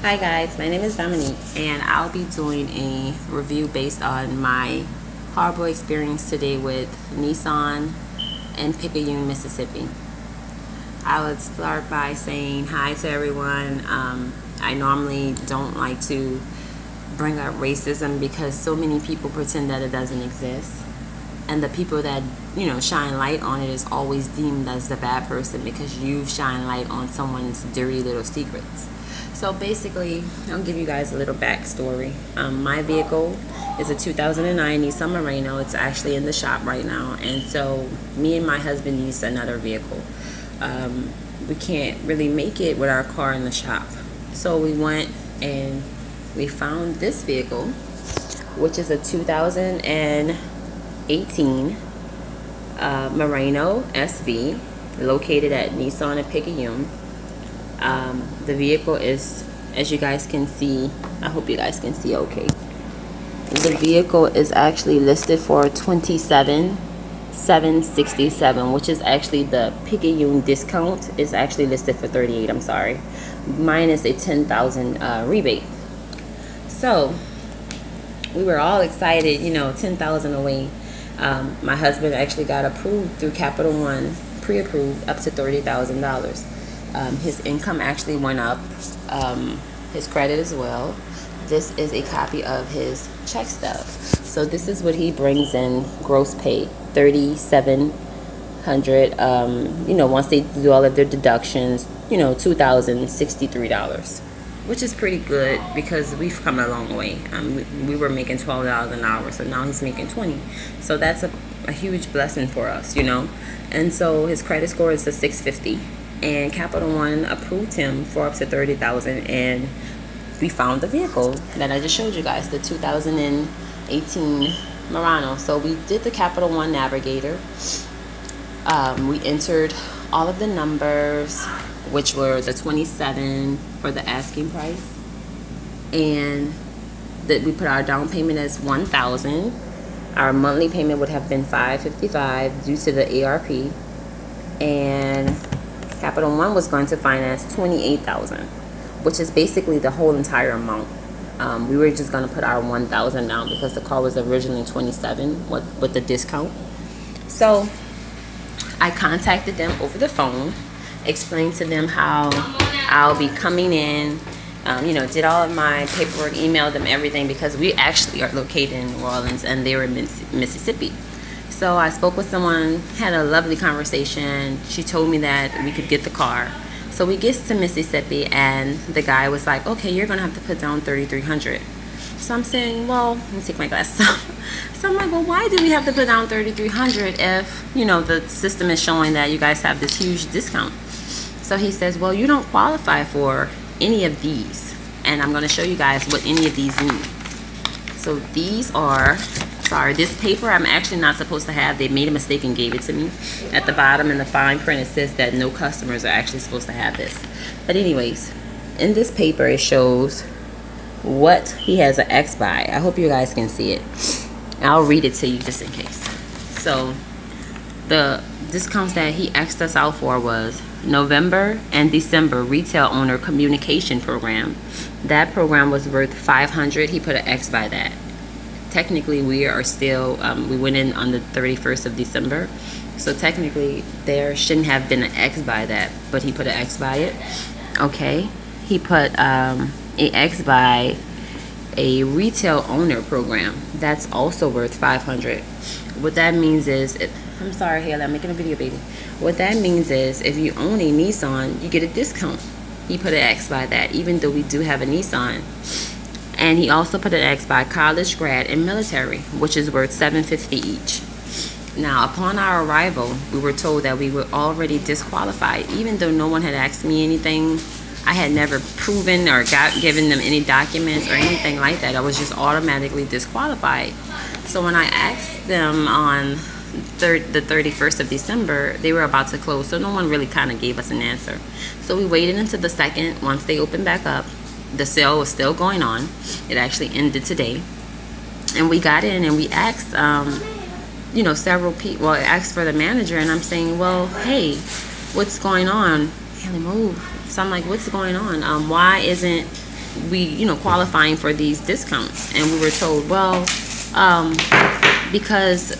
Hi guys, my name is Dominique and I'll be doing a review based on my horrible experience today with Nissan and Picayune, Mississippi. I would start by saying hi to everyone. I normally don't like to bring up racism because so many people pretend that it doesn't exist, and the people that shine light on it is always deemed as the bad person because you shine light on someone's dirty little secrets. So basically, I'll give you guys a little backstory. My vehicle is a 2009 Nissan Murano. It's actually in the shop right now, and so me and my husband needs another vehicle. We can't really make it with our car in the shop, so we went and we found this vehicle, which is a 2018 Murano SV, located at Nissan and Picayune. The vehicle is, as you guys can see, I hope you guys can see okay. The vehicle is actually listed for $27,767, which is actually the Picayune discount is actually listed for $38,000. I'm sorry, minus a $10,000 rebate. So we were all excited, $10,000 away. My husband actually got approved through Capital One, pre-approved up to $30,000. His income actually went up, his credit as well. This is a copy of his check stub. So this is what he brings in gross pay, $3,700. Once they do all of their deductions, $2,063, which is pretty good because we've come a long way. We were making $12 an hour, so now he's making $20. So that's a huge blessing for us, And so his credit score is a 650. And Capital One approved him for up to $30,000, and we found the vehicle that I just showed you guys, the 2018 Murano. So we did the Capital One Navigator. We entered all of the numbers, which were the 27 for the asking price, and that we put our down payment as $1,000. Our monthly payment would have been $555 due to the ARP, and Capital One was going to finance $28,000, which is basically the whole entire amount. We were just going to put our $1,000 down because the car was originally $27,000 with the discount. So I contacted them over the phone, explained to them how I'll be coming in, did all of my paperwork, emailed them everything because we actually are located in New Orleans and they were in Mississippi. So I spoke with someone, had a lovely conversation. She told me that we could get the car. So we get to Mississippi and the guy was like, okay, you're gonna have to put down $3,300. So I'm saying, well, let me take my glasses off. So I'm like, well, why do we have to put down $3,300 if, the system is showing that you guys have this huge discount? So he says, well, you don't qualify for any of these. And I'm gonna show you guys what any of these mean. So these are, sorry, this paper I'm actually not supposed to have. They made a mistake and gave it to me. At the bottom in the fine print it says that no customers are actually supposed to have this. But anyways, in this paper it shows what he has an X by. I hope you guys can see it. I'll read it to you just in case. So the discounts that he X'd us out for was November and December retail owner communication program. That program was worth $500. He put an X by that. Technically we are still we went in on the 31st of December, so technically there shouldn't have been an X by that, but he put an X by it. Okay, he put a X by a retail owner program. That's also worth $500. What that means is, I'm sorry Haley, I'm making a video, baby. What that means is if you own a Nissan, you get a discount. He put an X by that, even though we do have a Nissan. And he also put an X by college, grad, and military, which is worth $750 each. Now, upon our arrival, we were told that we were already disqualified, even though no one had asked me anything. I had never proven or given them any documents or anything like that. I was just automatically disqualified. So when I asked them on the 31st of December, they were about to close, so no one really kind of gave us an answer. So we waited until the 2nd. Once they opened back up, the sale was still going on. It actually ended today, and we got in and we asked several people. Well, I asked for the manager, and I'm saying, well, hey, what's going on? Haley, move. So I'm like, what's going on? Why isn't we qualifying for these discounts? And we were told, well, because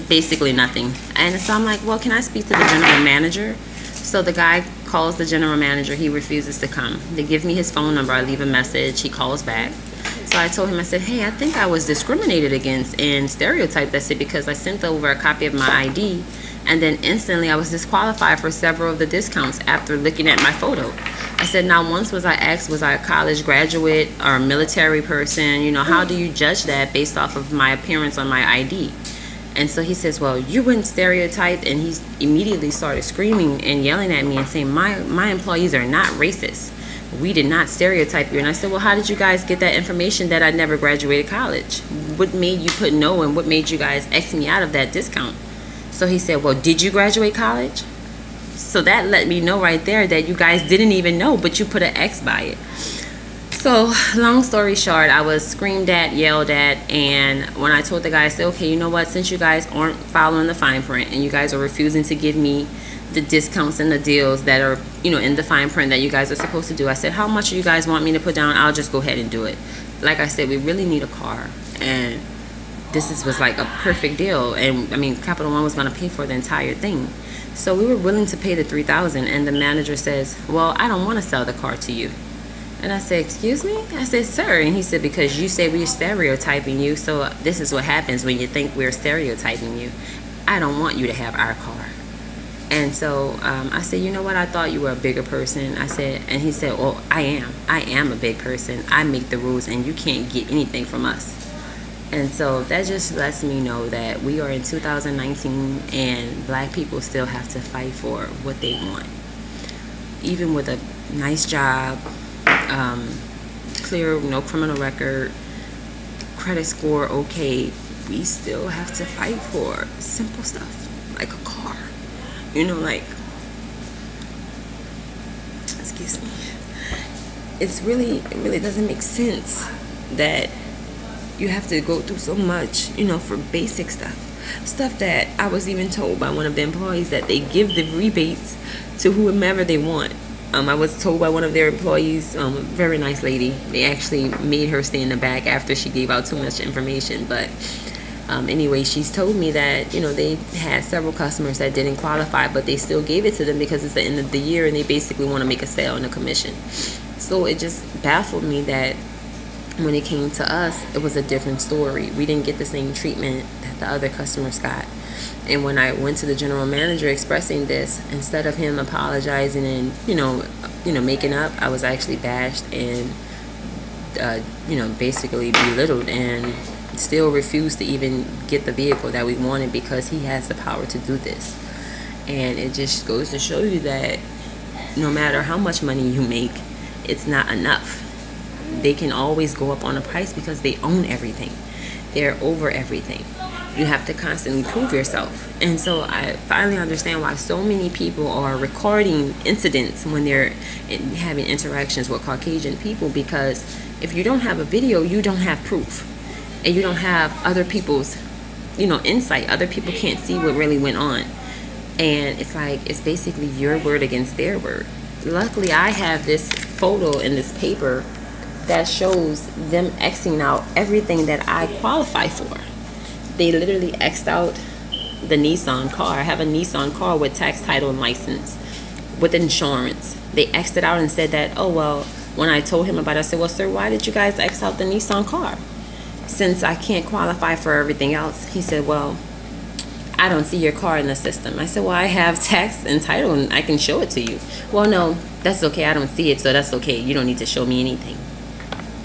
basically nothing. And so I'm like, well, can I speak to the general manager? So the guy calls the general manager. He refuses to come. They give me his phone number. I leave a message. He calls back. So I told him, I said, hey, I think I was discriminated against in Stereotype. That's it, because I sent over a copy of my ID, and then instantly I was disqualified for several of the discounts after looking at my photo. I said, now once was I asked, was I a college graduate or a military person? How do you judge that based off of my appearance on my ID? And so he says, well, you wouldn't Stereotype. And he immediately started screaming and yelling at me and saying, my employees are not racist. We did not stereotype you. And I said, well, how did you guys get that information that I never graduated college? What made you put no, and what made you guys X me out of that discount? So he said, well, did you graduate college? So that let me know right there that you guys didn't even know, but you put an X by it. So long story short, I was screamed at, yelled at, and when I told the guy, I said, okay, you know what, since you guys aren't following the fine print and you guys are refusing to give me the discounts and the deals that are in the fine print that you guys are supposed to do, I said, how much do you guys want me to put down? I'll just go ahead and do it. Like I said, we really need a car, and this was like a perfect deal. And I mean, Capital One was going to pay for the entire thing, so we were willing to pay the $3,000. And the manager says, well, I don't want to sell the car to you. And I said, excuse me? I said, sir. And he said, because you say we're stereotyping you, so this is what happens when you think we're stereotyping you. I don't want you to have our car. And so I said, you know what, I thought you were a bigger person. I said, and he said, well, I am a big person. I make the rules, and you can't get anything from us. And so that just lets me know that we are in 2019, and black people still have to fight for what they want. Even with a nice job, clear, no criminal record, credit score okay, we still have to fight for simple stuff like a car. Like, excuse me, it really doesn't make sense that you have to go through so much, for basic stuff that I was even told by one of the employees that they give the rebates to whomever they want. I was told by one of their employees, a very nice lady, they actually made her stay in the back after she gave out too much information, but anyway, she's told me that they had several customers that didn't qualify, but they still gave it to them because it's the end of the year and they basically want to make a sale and a commission. So it just baffled me that when it came to us, it was a different story. We didn't get the same treatment that the other customers got. And when I went to the general manager expressing this, instead of him apologizing and making up, I was actually bashed and basically belittled, and still refused to even get the vehicle that we wanted because he has the power to do this. And it just goes to show you that no matter how much money you make, it's not enough. They can always go up on the price because they own everything. They're over everything. You have to constantly prove yourself. And so I finally understand why so many people are recording incidents when they're having interactions with Caucasian people, because if you don't have a video, you don't have proof. And you don't have other people's, insight. Other people can't see what really went on. And it's like, it's basically your word against their word. Luckily, I have this photo in this paper that shows them Xing out everything that I qualify for. They literally X'd out the Nissan car. I have a Nissan car with tax, title, and license, with insurance. They X'd it out and said that, oh, well, when I told him about it, I said, well, sir, why did you guys X out the Nissan car? Since I can't qualify for everything else. He said, well, I don't see your car in the system. I said, well, I have tax and title and I can show it to you. Well, no, that's okay. I don't see it, so that's okay. You don't need to show me anything.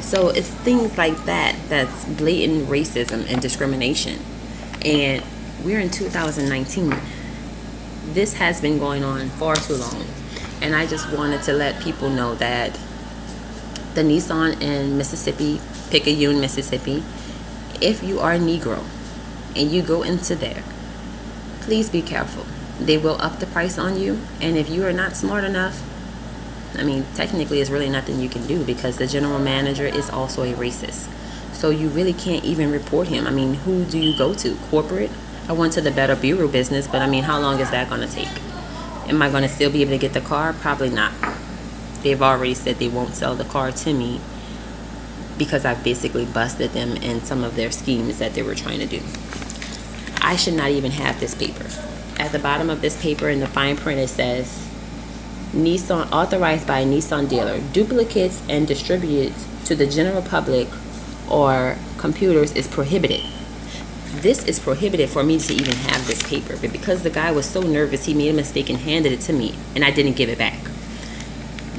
So it's things like that that's blatant racism and discrimination. And we're in 2019. This has been going on far too long. And I just wanted to let people know that the Nissan in Mississippi, Picayune, Mississippi, if you are a Negro and you go into there, please be careful. They will up the price on you, and if you are not smart enough, I mean, technically it's really nothing you can do, because the general manager is also a racist. So you really can't even report him. I mean, who do you go to? Corporate? I went to the Better Bureau business, but I mean, how long is that going to take? Am I going to still be able to get the car? Probably not. They've already said they won't sell the car to me because I've basically busted them in some of their schemes that they were trying to do. I should not even have this paper. At the bottom of this paper in the fine print, it says, Nissan, authorized by a Nissan dealer, duplicates and distributed to the general public or computers is prohibited. This is prohibited for me to even have this paper, but because the guy was so nervous, he made a mistake and handed it to me, and I didn't give it back.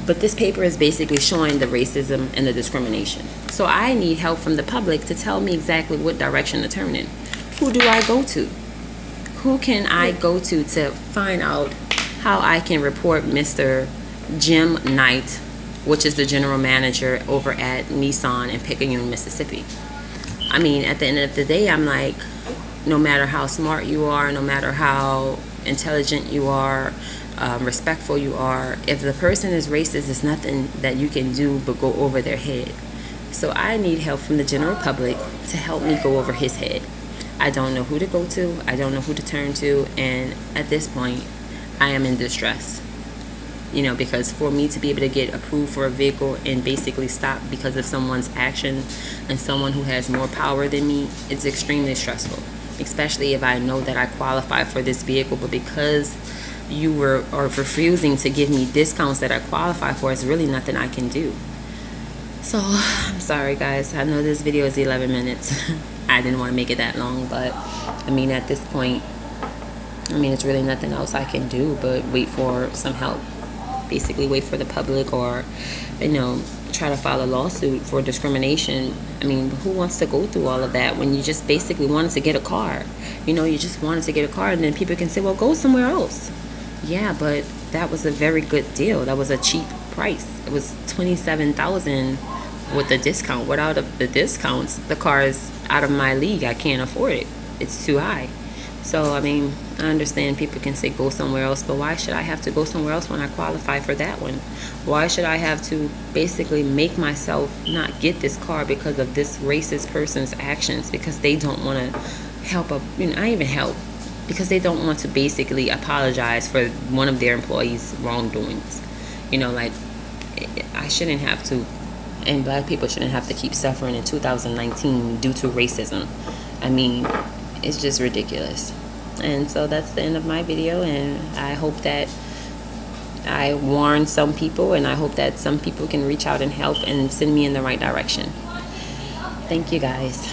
But this paper is basically showing the racism and the discrimination. So I need help from the public to tell me exactly what direction to turn in. Who do I go to? Who can I go to find out how I can report Mr. Jim Knight, which is the general manager over at Nissan in Picayune, Mississippi? I mean, at the end of the day, I'm like, no matter how smart you are, no matter how intelligent you are, respectful you are, if the person is racist, there's nothing that you can do but go over their head. So I need help from the general public to help me go over his head. I don't know who to go to, I don't know who to turn to, and at this point I am in distress, you know, because for me to be able to get approved for a vehicle and basically stop because of someone's action and someone who has more power than me, it's extremely stressful, especially if I know that I qualify for this vehicle, but because you are refusing to give me discounts that I qualify for, it's really nothing I can do. So I'm sorry guys, I know this video is 11 minutes. I didn't want to make it that long, but I mean, at this point, I mean, it's really nothing else I can do but wait for some help. Basically wait for the public, or, you know, try to file a lawsuit for discrimination. I mean, who wants to go through all of that when you just basically wanted to get a car? You know, you just wanted to get a car, and then people can say, well, go somewhere else. Yeah, but that was a very good deal. That was a cheap price. It was $27,000 with the discount. Without the discounts, the car is out of my league. I can't afford it. It's too high. So, I mean, I understand people can say go somewhere else, but why should I have to go somewhere else when I qualify for that one? Why should I have to basically make myself not get this car because of this racist person's actions, because they don't want to help up, you know, not even help, because they don't want to basically apologize for one of their employees' wrongdoings. You know, like, I shouldn't have to, and black people shouldn't have to keep suffering in 2019 due to racism. I mean, it's just ridiculous. And so that's the end of my video, and I hope that I warned some people, and I hope that some people can reach out and help and send me in the right direction. Thank you guys.